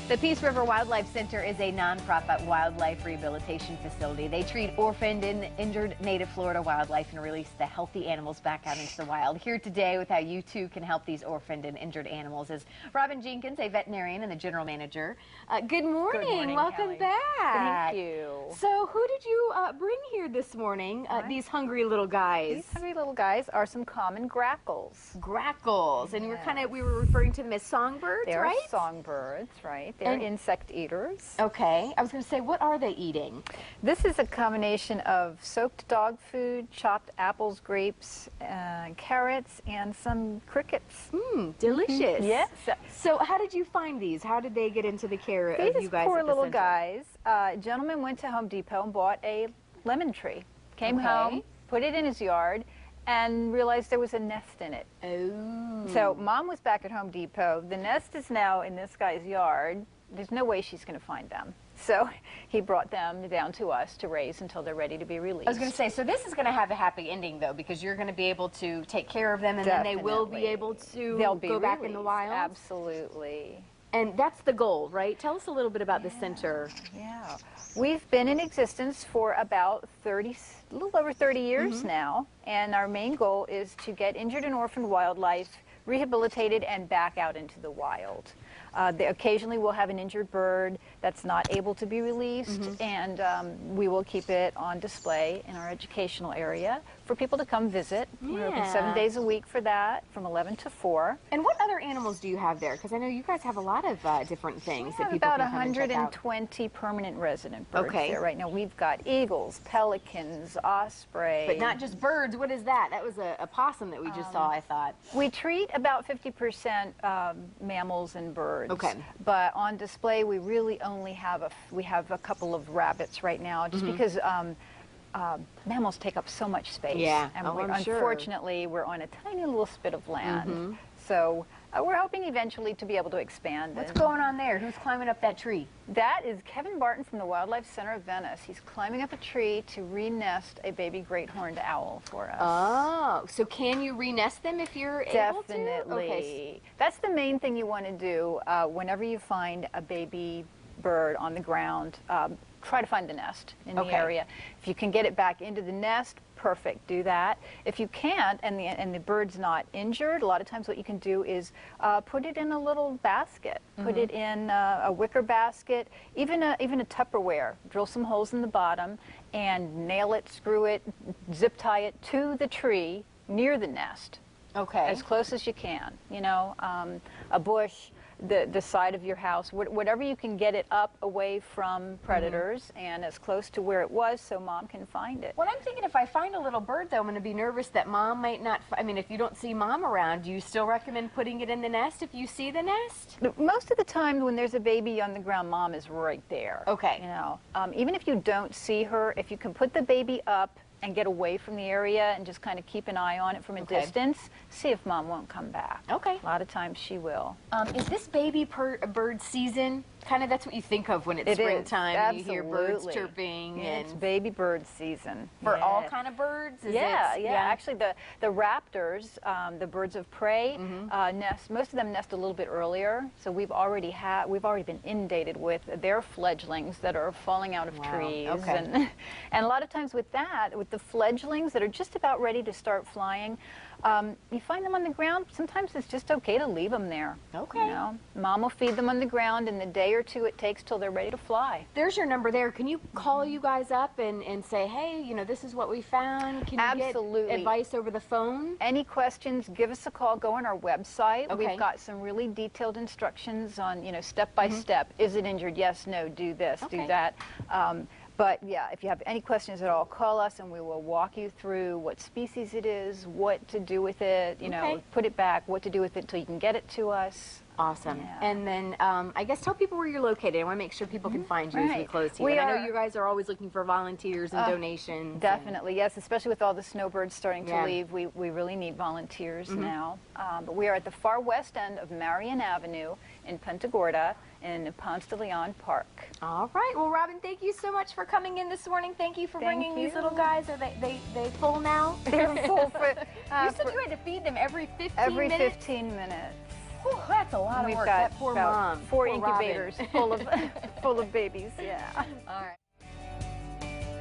The Peace River Wildlife Center is a nonprofit wildlife rehabilitation facility. They treat orphaned and injured native Florida wildlife and release the healthy animals back out into the wild. Here today with how you too can help these orphaned and injured animals is Robin Jenkins, a veterinarian and the general manager. Good morning. Good morning, Welcome Kelly. back. Thank you. So who did you bring here this morning? These hungry little guys. These hungry little guys are some common grackles. Grackles, and Yes. we were referring to them as songbirds, They're right? songbirds, right? They're insect eaters. Okay, I was going to say, what are they eating? This is a combination of soaked dog food, chopped apples, grapes, carrots, and some crickets. Delicious. Yes. So how did you find these? How did they get into the care of These you guys poor at the little center? guys. A gentleman went to Home Depot and bought a lemon tree. Came home, put it in his yard, and realized there was a nest in it. Oh. So Mom was back at Home Depot. The nest is now in this guy's yard. There's no way she's going to find them. So he brought them down to us to raise until they're ready to be released. I was going to say, so this is going to have a happy ending, though, because you're going to be able to take care of them, and then they will be able to go back in the wild? Absolutely. And that's the goal, right? Tell us a little bit about the center. Yeah. We've been in existence for about a little over 30 years now, and our main goal is to get injured and orphaned wildlife rehabilitated and back out into the wild. Occasionally we'll have an injured bird that's not able to be released, and we will keep it on display in our educational area for people to come visit. We're open 7 days a week for that, from 11 to 4. And what other animals do you have there? Because I know you guys have a lot of different things that people about can come and check out. 120 permanent resident birds there right now. We've got eagles, pelicans, osprey. But not just birds. What is that? That was a possum that we just saw, I thought. We treat about 50% mammals and birds. Okay. But on display, we really only have a couple of rabbits right now, just because mammals take up so much space. Yeah. And I'm sure. unfortunately, we're on a tiny little spit of land. So we're hoping eventually to be able to expand. What's going on there? Who's climbing up that tree? That is Kevin Barton from the Wildlife Center of Venice. He's climbing up a tree to re-nest a baby great horned owl for us. Oh, so can you re-nest them if you're able to? Definitely. Okay. That's the main thing you want to do whenever you find a baby bird on the ground. Try to find the nest in the area. If you can get it back into the nest, perfect, do that. If you can't, and the bird's not injured, a lot of times what you can do is put it in a little basket. Put it in a wicker basket, even a Tupperware. Drill some holes in the bottom and nail it, screw it, zip tie it to the tree near the nest. Okay. As close as you can, you know, a bush, the side of your house, whatever you can get it up away from predators and as close to where it was so Mom can find it. Well, I'm thinking if I find a little bird, though, I'm going to be nervous that Mom might not, I mean, if you don't see Mom around, do you still recommend putting it in the nest if you see the nest? Most of the time when there's a baby on the ground, Mom is right there. Okay. You know, even if you don't see her, if you can put the baby up and get away from the area and just kind of keep an eye on it from a distance, see if Mom won't come back. Okay. A lot of times she will. Is this baby bird season? Kind of that's what you think of when it's springtime and you hear birds chirping. And it's baby bird season. For all kind of birds? Yeah. Actually, the raptors, the birds of prey, nest. Most of them nest a little bit earlier. So we've already been inundated with their fledglings that are falling out of trees. And a lot of times with the fledglings that are just about ready to start flying, you find them on the ground. Sometimes it's just okay to leave them there. Okay. You know, Mom will feed them on the ground in the day or two it takes till they're ready to fly. There's your number there. Can you call you guys up and say, hey, you know, this is what we found? Can you get advice over the phone? Any questions, give us a call. Go on our website. We've got some really detailed instructions on, you know, step by step. Is it injured? Yes, no, do this, do that. But yeah, if you have any questions at all, call us and we will walk you through what species it is, what to do with it, you know, put it back, what to do with it until you can get it to us. Awesome. Yeah. And then I guess tell people where you're located. I want to make sure people can find you as we close here. I know you guys are always looking for volunteers and donations. Definitely, yes, especially with all the snowbirds starting to leave. We really need volunteers now. But we are at the far west end of Marion Avenue in Punta Gorda in Ponce de Leon Park. All right. Well, Robin, thank you so much for coming in this morning. Thank you for bringing these little guys. Are they full now? They're full. You said you had to feed them every 15 minutes? Every 15 minutes. Whew, that's That's a lot of We've work. got That poor about mom. 4 Poor Robin. incubators full of full of babies. Yeah. All right.